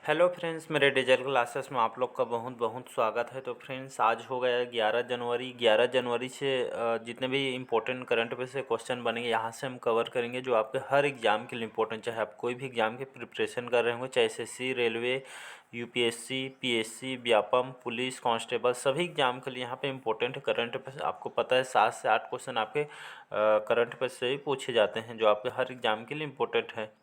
Hello friends, मेरे digital classes में आप लोग का बहुत बहुत स्वागत है। तो फ्रेंड्स, आज हो गया 11 जनवरी। 11 जनवरी से जितने भी इम्पोर्टेंट करंट अफेयर से क्वेश्चन बनेंगे यहाँ से हम कवर करेंगे, जो आपके हर एग्ज़ाम के लिए इम्पोर्टेंट, चाहे आप कोई भी एग्ज़ाम की प्रिपरेशन कर रहे होंगे, चाहे SSC, railway, UPSC, PSC, Vyapam, police constable, सभी एग्ज़ाम के लिए यहाँ पे इम्पोर्टेंट करंट अफेयर आपको पता है 7 से 8 क्वेश्चन आपके करंट अफेयर से ही पूछे जाते हैं, जो आपके हर एग्ज़ाम के लिए इम्पोर्टेंट है।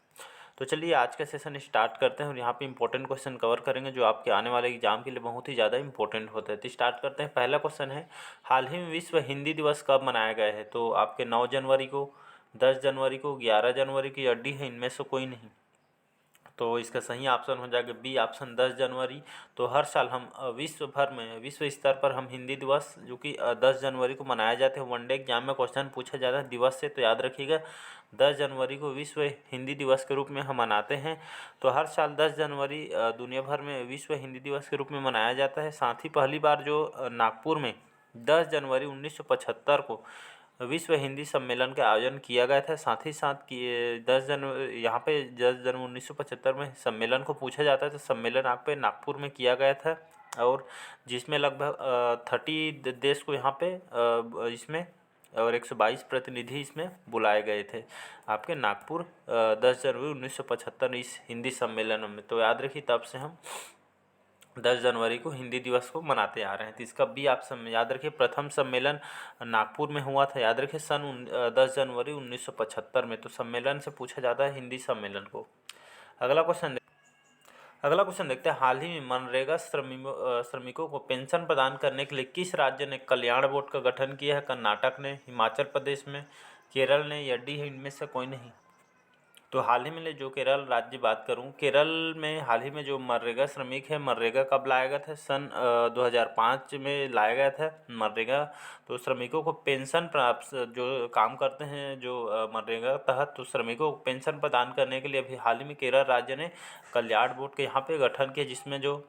तो चलिए आज का सेशन स्टार्ट करते हैं और यहाँ पे इंपॉर्टेंट क्वेश्चन कवर करेंगे, जो आपके आने वाले एग्जाम के लिए बहुत ही ज़्यादा इंपॉर्टेंट होते हैं। तो स्टार्ट करते हैं। पहला क्वेश्चन है, हाल ही में विश्व हिंदी दिवस कब मनाया गया है? तो आपके 9 जनवरी को, 10 जनवरी को, 11 जनवरी की अड्डी है, इनमें से कोई नहीं। तो इसका सही ऑप्शन हो जाएगा बी ऑप्शन, 10 जनवरी। तो हर साल हम विश्व भर में, विश्व स्तर पर हम हिंदी दिवस जो कि 10 जनवरी को मनाया जाता है, वनडे एग्जाम में क्वेश्चन पूछा जाता है दिवस से, तो याद रखिएगा 10 जनवरी को विश्व हिंदी दिवस के रूप में हम मनाते हैं। तो हर साल 10 जनवरी दुनिया भर में विश्व हिंदी दिवस के रूप में मनाया जाता है। साथ ही पहली बार जो नागपुर में 10 जनवरी 1975 को विश्व हिंदी सम्मेलन का आयोजन किया गया था। साथ ही साथ कि 10 जनवरी यहाँ पे 10 जनवरी 1975 में सम्मेलन को पूछा जाता है, तो सम्मेलन यहाँ पे नागपुर में किया गया था, और जिसमें लगभग 30 देश को यहाँ पे इसमें और 122 प्रतिनिधि इसमें बुलाए गए थे आपके नागपुर 10 जनवरी 1975 इस हिंदी सम्मेलन में। तो याद रखिए तब से हम 10 जनवरी को हिंदी दिवस को मनाते आ रहे हैं। तो इसका बी ऑप्शन में याद रखिए, प्रथम सम्मेलन नागपुर में हुआ था, याद रखिए 10 जनवरी 1975 में। तो सम्मेलन से पूछा जाता है हिंदी सम्मेलन को। अगला क्वेश्चन अगला क्वेश्चन देखते हैं, हाल ही में मनरेगा श्रमिकों को पेंशन प्रदान करने के लिए किस राज्य ने कल्याण बोर्ड का गठन किया है? कर्नाटक ने, हिमाचल प्रदेश में, केरल ने, या डी है इनमें से कोई नहीं। तो हाल ही में जो केरल राज्य बात करूं, केरल में हाल ही में जो मनरेगा श्रमिक है, मनरेगा कब लाया गया था? सन 2005 में लाया गया था मनरेगा। तो श्रमिकों को पेंशन प्राप्त, जो काम करते हैं जो मनरेगा तहत, तो श्रमिकों को पेंशन प्रदान करने के लिए अभी हाल ही में केरल राज्य ने कल्याण बोर्ड के यहाँ पे गठन किया, जिसमें जो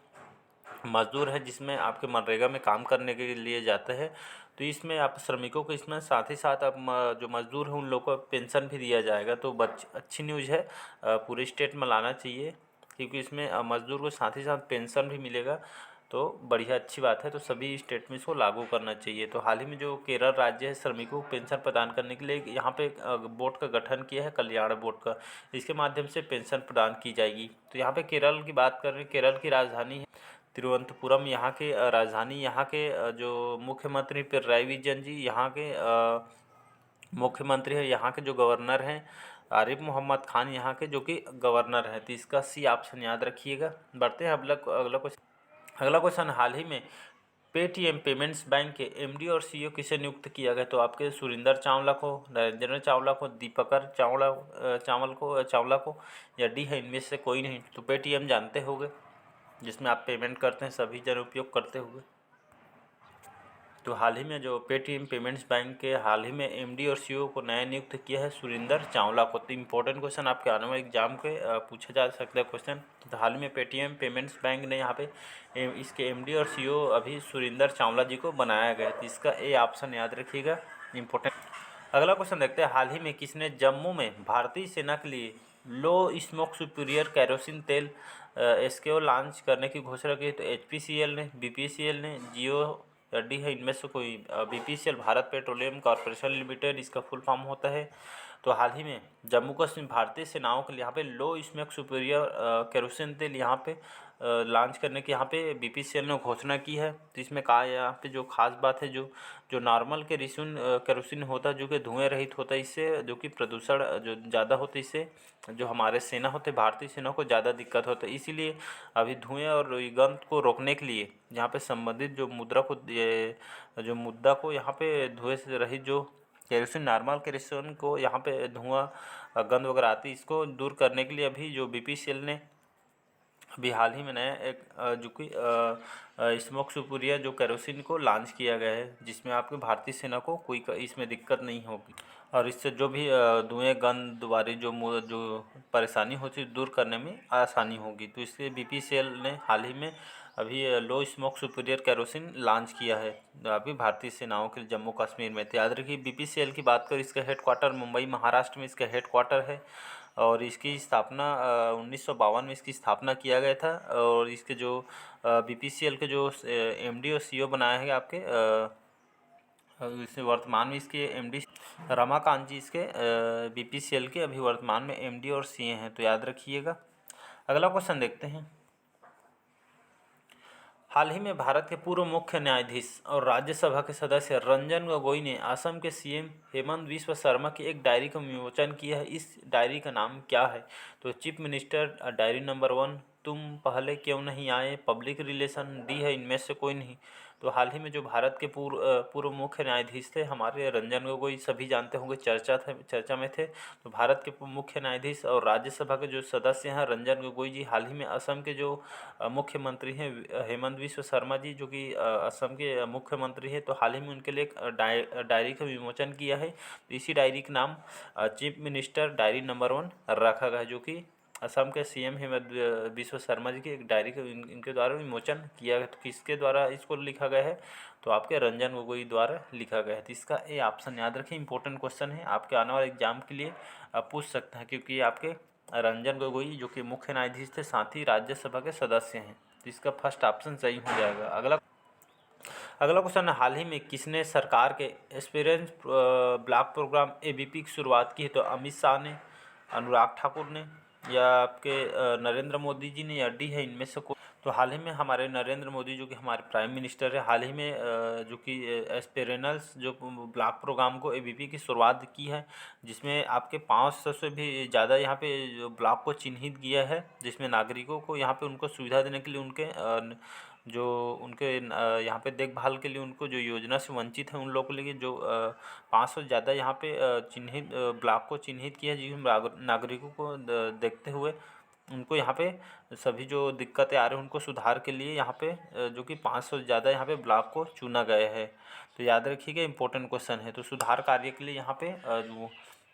मज़दूर है, जिसमें आपके मनरेगा में काम करने के लिए जाते हैं, तो इसमें आप श्रमिकों को इसमें साथ ही साथ आप जो मज़दूर हैं उन लोगों को पेंशन भी दिया जाएगा। तो अच्छी न्यूज़ है, पूरे स्टेट में लाना चाहिए, क्योंकि इसमें मज़दूर को साथ ही साथ पेंशन भी मिलेगा। तो बढ़िया अच्छी बात है, तो सभी स्टेट में इसको लागू करना चाहिए। तो हाल ही में जो केरल राज्य है, श्रमिकों को पेंशन प्रदान करने के लिए यहाँ पे बोर्ड का गठन किया है, कल्याण बोर्ड का। इसके माध्यम से पेंशन प्रदान की जाएगी। तो यहाँ पे केरल की बात कर रहे हैं, केरल की राजधानी है तिरुवनंतपुरम, यहाँ के राजधानी, यहाँ के जो मुख्यमंत्री पिनराई विजयन जी, यहाँ के मुख्यमंत्री है, यहाँ के जो गवर्नर हैं आरिफ मोहम्मद खान, यहाँ के जो कि गवर्नर हैं। तो इसका सी ऑप्शन याद रखिएगा। बढ़ते हैं अगला क्वेश्चन, हाल ही में पेटीएम पेमेंट्स बैंक के एमडी और सीईओ किसे नियुक्त किया गया? तो आपके सुरिंदर चावला को, नरेंद्र चावला को, दीपकर चावला को, या डी है इनमें से कोई नहीं। तो पेटीएम जानते होंगे, जिसमें आप पेमेंट करते हैं, सभी जन उपयोग करते हुए। तो हाल ही में जो पेटीएम पेमेंट्स बैंक के हाल ही में एमडी और सीईओ को नया नियुक्त किया है सुरिंदर चावला को। तो इम्पोर्टेंट क्वेश्चन आपके आने वाले एग्जाम के पूछा जा सकता है क्वेश्चन। तो हाल ही में पेटीएम पेमेंट्स बैंक ने यहाँ पे इसके एमडी और सीईओ अभी सुरिंदर चावला जी को बनाया गया है। तो इसका ए ऑप्शन याद रखिएगा, इम्पोर्टेंट। अगला क्वेश्चन देखते हैं, हाल ही में किसने जम्मू में भारतीय सेना के लिए लो स्मोक सुपीरियर कैरोसिन तेल एसकेओ लॉन्च करने की घोषणा की? तो एचपीसीएल ने, बीपीसीएल ने, जियो, या डी है इनमें से कोई। BPCL Bharat petroleum corporation limited इसका फुल फॉर्म होता है। तो हाल ही में जम्मू कश्मीर भारतीय सेनाओं के लिए यहाँ पे लो स्मोक सुपीरियर कैरोसिन तेल यहाँ पे लॉन्च करने की यहाँ पे बीपीसीएल ने घोषणा की है। तो इसमें कहा यहाँ पे जो खास बात है, जो जो नॉर्मल केरोसिन होता है, जो कि धुएँ रहित होता है, इससे जो कि प्रदूषण जो ज़्यादा होता है, इससे जो हमारे सेना होते, भारतीय सेना को ज़्यादा दिक्कत होता है। इसीलिए अभी धुएँ और गंध को रोकने के लिए यहाँ पे संबंधित जो मुद्दा को यहाँ पे धुएँ से रहित जो केरोसिन, नॉर्मल केरोसिन को यहाँ पे धुआं गंध वगैरह आती है, इसको दूर करने के लिए अभी जो बीपीसीएल ने अभी हाल ही में नया एक जो कि स्मोक सुपीरियर जो केरोसिन को लॉन्च किया गया है, जिसमें आपकी भारतीय सेना को कोई इसमें दिक्कत नहीं होगी, और इससे जो भी धुएँ गंध वाली जो परेशानी होती है दूर करने में आसानी होगी। तो इसलिए बीपीसीएल ने हाल ही में अभी low smoke superior kerosene launch किया है अभी भारतीय सेनाओं के लिए जम्मू कश्मीर में। तो याद रखिए, बीपीसीएल की बात करें, इसका हेडक्वार्टर मुंबई महाराष्ट्र में इसका हेडक्वार्टर है। और इसकी स्थापना 1952 में इसकी स्थापना किया गया था। और इसके जो बीपीसीएल के जो एमडी और सीईओ बनाए हैं आपके इसे वर्तमान में इसके एमडी रमाकांत जी इसके बीपीसीएल के अभी वर्तमान में एमडी और सीए हैं, तो याद रखिएगा। अगला क्वेश्चन देखते हैं। हाल ही में भारत के पूर्व मुख्य न्यायाधीश और राज्यसभा के सदस्य रंजन गोगोई ने असम के सीएम हेमंत बिस्वा शर्मा की एक डायरी का विमोचन किया है। इस डायरी का नाम क्या है? तो चीफ मिनिस्टर डायरी नंबर 1, तुम पहले क्यों नहीं आए, पब्लिक रिलेशन, डी है इनमें से कोई नहीं। तो हाल ही में जो भारत के पूर्व मुख्य न्यायाधीश थे हमारे रंजन गोगोई, सभी जानते होंगे, चर्चा में थे। तो भारत के मुख्य न्यायाधीश और राज्यसभा के जो सदस्य हैं रंजन गोगोई जी, हाल ही में असम के जो मुख्यमंत्री हैं हेमंत बिस्वा शर्मा जी, जो कि असम के मुख्यमंत्री हैं, तो हाल ही में उनके लिए एक डायरी का विमोचन किया है। तो इसी डायरी का नाम चीफ मिनिस्टर डायरी नंबर 1 रखा गया है, जो कि असम के सीएम हेमंत बिस्वा शर्मा जी की एक डायरी का इनके द्वारा विमोचन किया गया। तो किसके द्वारा इसको लिखा गया है? तो आपके रंजन गोगोई द्वारा लिखा गया है। तो इसका ए ऑप्शन याद रखें, इंपॉर्टेंट क्वेश्चन है, आपके आने वाले एग्जाम के लिए आप पूछ सकते हैं, क्योंकि ये आपके रंजन गोगोई जो कि मुख्य न्यायाधीश थे, साथ ही राज्यसभा के सदस्य हैं। तो इसका फर्स्ट ऑप्शन सही हो जाएगा। अगला क्वेश्चन है, हाल ही में किसने सरकार के एक्सपीरियंस ब्लॉक प्रोग्राम एबीपी की शुरुआत की है? तो अमित शाह ने, अनुराग ठाकुर ने, या आपके नरेंद्र मोदी जी ने, या डी है इनमें से कोई। तो हाल ही में हमारे नरेंद्र मोदी जो कि हमारे प्राइम मिनिस्टर है, हाल ही में जो कि एस्पिरेनल्स जो ब्लॉक प्रोग्राम को एबीपी की शुरुआत की है, जिसमें आपके 500 से भी ज़्यादा यहाँ पे जो ब्लॉक को चिन्हित किया है, जिसमें नागरिकों को यहाँ पे उनको सुविधा देने के लिए उनके जो उनके यहाँ पे देखभाल के लिए उनको जो योजना से वंचित है उन लोगों के लिए जो 500 ज़्यादा यहाँ पे चिन्हित ब्लॉक को चिन्हित किया है, जिसमें नागरिकों को देखते हुए उनको यहाँ पे सभी जो दिक्कतें आ रही हैं उनको सुधार के लिए यहाँ पे जो कि 500 से ज़्यादा यहाँ पे ब्लॉक को चुना गया है। तो याद रखिएगा, इंपॉर्टेंट क्वेश्चन है। तो सुधार कार्य के लिए यहाँ पे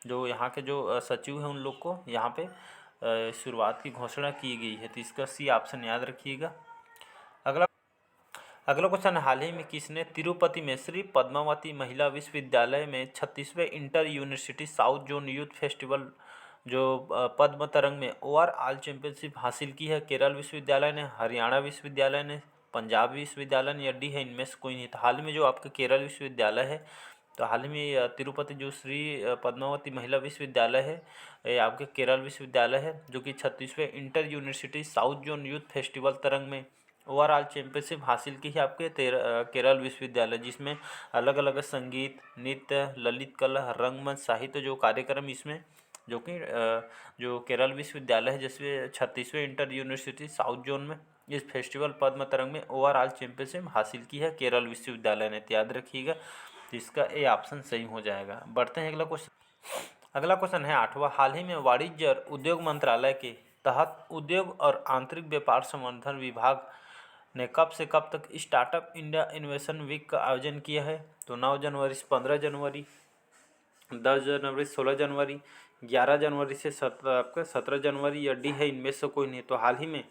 जो यहाँ के जो सचिव हैं उन लोग को यहाँ पे शुरुआत की घोषणा की गई है। तो इसका सी ऑप्शन याद रखिएगा। अगला क्वेश्चन, हाल ही में किसने तिरुपति में श्री पद्मावती महिला विश्वविद्यालय में 36वें inter university south zone youth festival जो पद्म तरंग में ओवरऑल चैंपियनशिप हासिल की है? केरल विश्वविद्यालय ने, हरियाणा विश्वविद्यालय ने, पंजाब विश्वविद्यालय ने, या डी है इनमें से कोई नहीं। तो हाल ही में जो आपका केरल विश्वविद्यालय है, तो हाल ही में तिरुपति जो श्री पद्मावती महिला विश्वविद्यालय है, ये आपके केरल विश्वविद्यालय है, जो कि 36वें inter university south zone youth festival Tarang में ओवरऑल चैंपियनशिप हासिल की है आपके केरल विश्वविद्यालय, जिसमें अलग अलग संगीत, नृत्य, ललित कला, रंगमंच, साहित्य जो कार्यक्रम इसमें जो कि जो केरल विश्वविद्यालय है, जिसमें 36वें इंटर यूनिवर्सिटी साउथ जोन में इस फेस्टिवल पद्म तरंग में ओवरऑल चैंपियनशिप हासिल की है केरल विश्वविद्यालय ने। याद रखिएगा, तो इसका ए ऑप्शन सही हो जाएगा। बढ़ते हैं अगला क्वेश्चन। अगला क्वेश्चन है 8वां, हाल ही में वाणिज्य और उद्योग मंत्रालय के तहत उद्योग और आंतरिक व्यापार संवर्धन विभाग ने कब से कब तक स्टार्टअप इंडिया इनोवेशन वीक का आयोजन किया है? तो 9 जनवरी से 15 जनवरी, 10 जनवरी से 16 जनवरी, 11 जनवरी से 17 जनवरी, या डी है इनमें से कोई नहीं। तो हाल ही में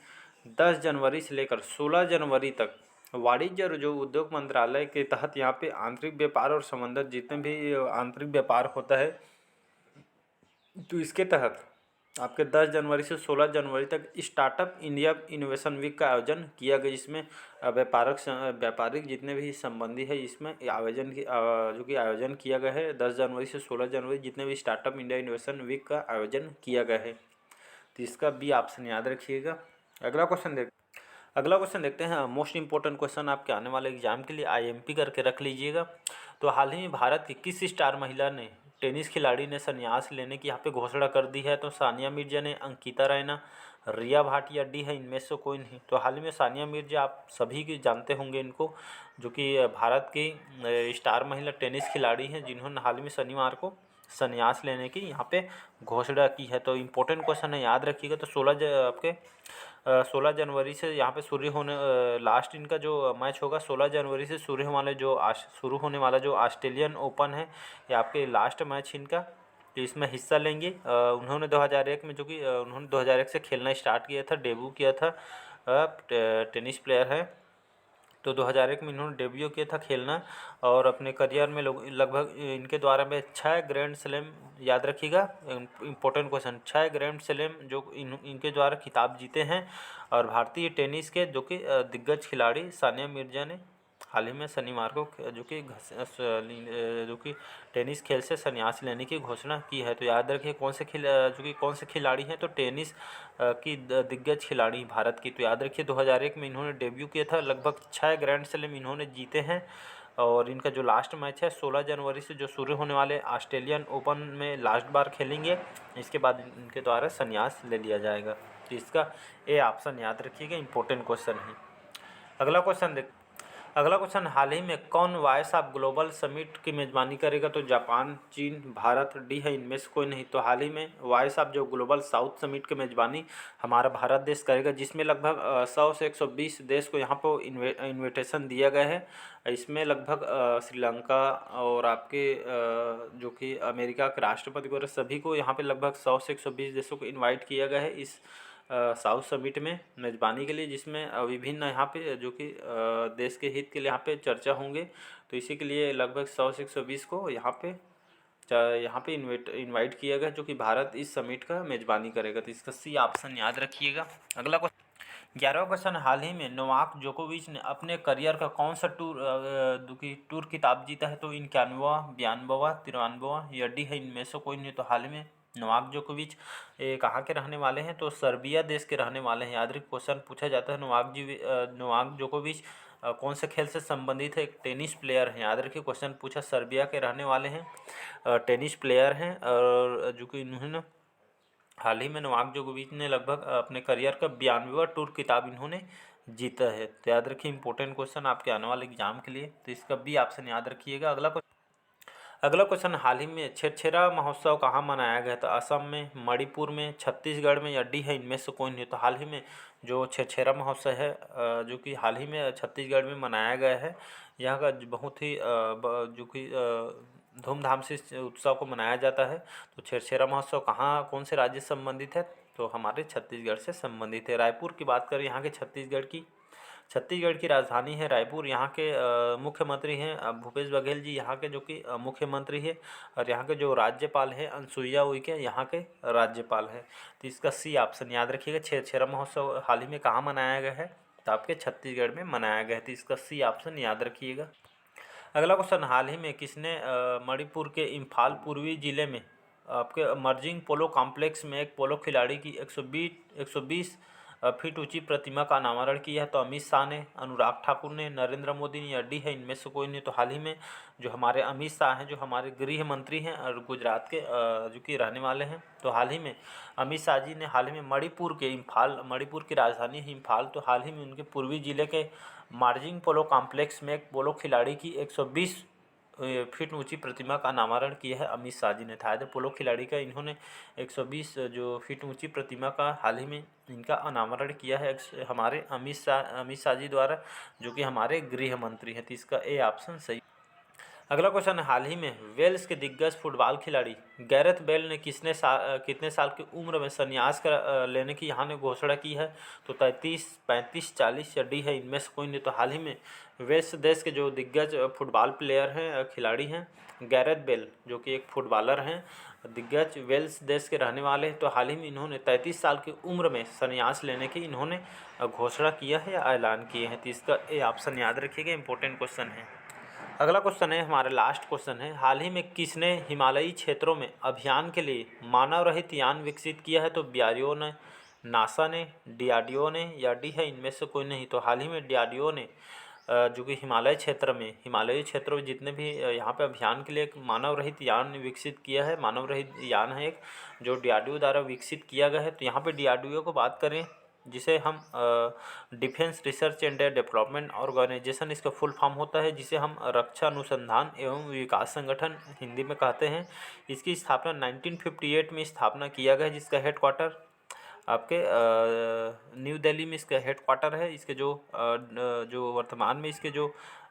10 जनवरी से लेकर 16 जनवरी तक वाणिज्य और जो उद्योग मंत्रालय के तहत यहाँ पे आंतरिक व्यापार और संबंधित जितने भी आंतरिक व्यापार होता है, तो इसके तहत आपके 10 जनवरी से 16 जनवरी तक स्टार्टअप इंडिया इनोवेशन वीक का आयोजन किया गया, जिसमें व्यापारिक जितने भी संबंधी है इसमें आयोजन की जो कि आयोजन किया गया है। 10 जनवरी से 16 जनवरी जितने भी स्टार्टअप इंडिया इनोवेशन वीक का आयोजन किया गया है। तो इसका बी ऑप्शन याद रखिएगा। अगला क्वेश्चन देखते हैं। मोस्ट इंपॉर्टेंट क्वेश्चन आपके आने वाले एग्जाम के लिए आईएमपी करके रख लीजिएगा। तो हाल ही में भारत की किस स्टार महिला ने टेनिस खिलाड़ी ने संन्यास लेने की यहाँ पे घोषणा कर दी है? तो सानिया मिर्जा ने, अंकिता रैना, रिया भाटिया, डी है इनमें से कोई नहीं। तो हाल ही में सानिया मिर्जा आप सभी की जानते होंगे इनको, जो कि भारत की स्टार महिला टेनिस खिलाड़ी हैं, जिन्होंने हाल ही में शनिवार को संन्यास लेने की यहाँ पे घोषणा की है। तो इम्पोर्टेंट क्वेश्चन है, याद रखिएगा। तो 16 जनवरी से यहाँ पे लास्ट इनका जो मैच होगा 16 जनवरी से शुरू होने वाला जो ऑस्ट्रेलियन ओपन है, ये आपके लास्ट मैच इनका, तो इसमें हिस्सा लेंगे। उन्होंने 2001 में उन्होंने 2001 से खेलना स्टार्ट किया था, डेब्यू किया था, टेनिस प्लेयर है। तो 2001 में इन्होंने डेब्यू किया था खेलना, और अपने करियर में लोग लगभग इनके द्वारा में 6 ग्रैंड स्लैम, याद रखिएगा इंपॉर्टेंट क्वेश्चन, 6 ग्रैंड स्लैम जो इनके द्वारा खिताब जीते हैं। और भारतीय टेनिस के जो कि दिग्गज खिलाड़ी सानिया मिर्जा ने हाल ही में शनिवार को जो कि टेनिस खेल से संन्यास लेने की घोषणा की है। तो याद रखिए कौन से खिलाड़ी हैं, तो टेनिस की दिग्गज खिलाड़ी भारत की। तो याद रखिए 2001 में इन्होंने डेब्यू किया था, लगभग 6 ग्रैंड स्लैम इन्होंने जीते हैं। और इनका जो लास्ट मैच है 16 जनवरी से जो शुरू होने वाले ऑस्ट्रेलियन ओपन में लास्ट बार खेलेंगे, इसके बाद इनके द्वारा संन्यास ले लिया जाएगा। तो इसका ए ऑप्शन याद रखिएगा, इंपॉर्टेंट क्वेश्चन है। अगला क्वेश्चन, हाल ही में कौन वॉइस ऑफ ग्लोबल समिट की मेज़बानी करेगा? तो जापान, चीन, भारत, डी है इनमें से कोई नहीं। तो हाल ही में वॉइस ऑफ जो ग्लोबल साउथ समिट की मेज़बानी हमारा भारत देश करेगा, जिसमें लगभग 100 से 120 देश को यहाँ पर इन्विटेशन दिया गया है। इसमें लगभग श्रीलंका और आपके जो कि अमेरिका के राष्ट्रपति वगैरह सभी को यहाँ पे लगभग 100 से 120 देशों को इन्वाइट किया गया है इस साउथ समिट में मेज़बानी के लिए, जिसमें विभिन्न यहाँ पे जो कि देश के हित के लिए यहाँ पे चर्चा होंगे। तो इसी के लिए लगभग 100 से 120 को यहाँ पे इनवाइट किया गया, जो कि भारत इस समिट का मेज़बानी करेगा। तो इसका सी ऑप्शन याद रखिएगा। अगला क्वेश्चन, 11वां क्वेश्चन, हाल ही में नोवाक जोकोविच ने अपने करियर का कौन सा टूर खिताब जीता है? तो 91वां, 92वां, 93वां या डी है इनमें से कोई नहीं। तो हाल ही में नोवाक जोकोविच कहाँ के रहने वाले हैं? तो सर्बिया देश के रहने वाले हैं। याद रखिए क्वेश्चन पूछा जाता है नोवाक जोकोविच कौन से खेल से संबंधित है? एक टेनिस प्लेयर हैं। याद रखिए क्वेश्चन पूछा, सर्बिया के रहने वाले हैं, टेनिस प्लेयर हैं, और जो कि इन्होंने हाल ही में नोवाक जोकोविच ने लगभग अपने करियर का 92वां टूर खिताब इन्होंने जीता है। तो याद रखिए इंपॉर्टेंट क्वेश्चन आपके आने वाले एग्जाम के लिए, तो इसका बी ऑप्शन याद रखिएगा। अगला क्वेश्चन, हाल ही में छेरछेरा महोत्सव कहाँ मनाया गया था? असम में, मणिपुर में, छत्तीसगढ़ में या डी है इनमें से कोई नहीं। तो हाल ही में जो छेरछेरा महोत्सव है जो कि हाल ही में छत्तीसगढ़ में मनाया गया है, यहाँ का बहुत ही जो कि धूमधाम से इस उत्सव को मनाया जाता है। तो छेरछेरा महोत्सव कहाँ कौन से राज्य से संबंधित है? तो हमारे छत्तीसगढ़ से संबंधित है। रायपुर की बात करें यहाँ के छत्तीसगढ़ की राजधानी है रायपुर। यहाँ के मुख्यमंत्री हैं भूपेश बघेल जी, यहाँ के जो कि मुख्यमंत्री है, और यहाँ के जो राज्यपाल हैं अनसुईया उइके यहाँ के राज्यपाल हैं। तो इसका सी ऑप्शन याद रखिएगा। छेरछेरा महोत्सव हाल ही में कहाँ मनाया गया है? तो आपके छत्तीसगढ़ में मनाया गया है। तो इसका सी ऑप्शन याद रखिएगा। अगला क्वेश्चन, हाल ही में किसने मणिपुर के इम्फाल पूर्वी जिले में आपके मर्जिंग पोलो कॉम्प्लेक्स में एक पोलो खिलाड़ी की 120 फीट ऊंची प्रतिमा का अनावरण किया है? तो अमित शाह ने, अनुराग ठाकुर ने, नरेंद्र मोदी ने या डी है इनमें से कोई नहीं। तो हाल ही में जो हमारे अमित शाह हैं, जो हमारे गृह मंत्री हैं और गुजरात के जो कि रहने वाले हैं, तो हाल ही में अमित शाह जी ने हाल ही में मणिपुर की राजधानी है इम्फाल, तो हाल ही में उनके पूर्वी जिले के मार्जिंग पोलो कॉम्प्लेक्स में एक पोलो खिलाड़ी की 120 फीट ऊंची प्रतिमा का अनावरण किया है अमित शाह जी ने। था पोलो खिलाड़ी का इन्होंने 120 जो फीट ऊंची प्रतिमा का हाल ही में इनका अनावरण किया है हमारे अमित शाह जी द्वारा, जो कि हमारे गृह मंत्री हैं। तो इसका ए ऑप्शन सही। अगला क्वेश्चन है, हाल ही में वेल्स के दिग्गज फुटबॉल खिलाड़ी गैरेथ बेल ने कितने साल की उम्र में संन्यास लेने की यहाँ ने घोषणा की है? तो 33, 35, 40 या डी है इनमें से कोई नहीं। तो हाल ही में वेल्स देश के जो दिग्गज फुटबॉल प्लेयर हैं, खिलाड़ी हैं, गैरेथ बेल जो कि एक फुटबॉलर हैं, दिग्गज वेल्स देश के रहने वाले हैं, तो हाल ही में इन्होंने 33 साल की उम्र में संन्यास लेने की इन्होंने घोषणा किया है या ऐलान किए हैं। तो इसका ए ऑप्शन याद रखिएगा, इंपॉर्टेंट क्वेश्चन है। अगला क्वेश्चन है हमारा लास्ट क्वेश्चन है, हाल ही में किसने हिमालयी क्षेत्रों में अभियान के लिए मानव रहित यान विकसित किया है? तो बीआरडीओ ने, नासा ने, डीआरडीओ ने या डी है इनमें से कोई नहीं। तो हाल ही में डीआरडीओ ने जो कि हिमालयी क्षेत्रों में जितने भी यहाँ पे अभियान के लिए एक मानव रहित यान विकसित किया है। मानव रहित यान है एक जो डीआरडीओ द्वारा विकसित किया गया है। तो यहाँ पे डीआरडीओ को बात करें, जिसे हम defence research and development organisation इसका फुल फॉर्म होता है, जिसे हम रक्षा अनुसंधान एवं विकास संगठन हिंदी में कहते हैं। इसकी स्थापना 1958 में स्थापना किया गया है, जिसका हेडक्वार्टर आपके न्यू दिल्ली में इसका हेडक्वार्टर है। इसके जो वर्तमान में इसके जो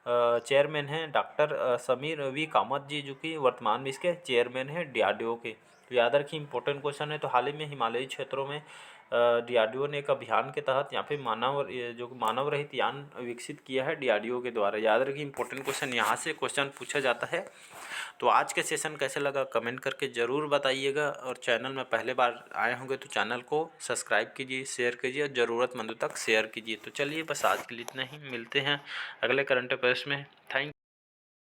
चेयरमैन हैं डॉक्टर समीर वी कामत जी, जो कि वर्तमान में इसके चेयरमैन हैं डीआरडीओ के। तो याद रखिए इंपॉर्टेंट क्वेश्चन है। तो हाल ही में हिमालयी क्षेत्रों में डीआरडीओ ने एक अभियान के तहत यहाँ पे मानव रहित यान विकसित किया है डीआरडीओ के द्वारा। याद रखिए, इंपॉर्टेंट क्वेश्चन यहाँ से क्वेश्चन पूछा जाता है। तो आज के सेशन कैसे लगा कमेंट करके ज़रूर बताइएगा, और चैनल में पहले बार आए होंगे तो चैनल को सब्सक्राइब कीजिए, शेयर कीजिए और ज़रूरतमंदों तक शेयर कीजिए। तो चलिए, बस आज के लिए इतना ही, मिलते हैं अगले करंट अफेयर्स में। थैंक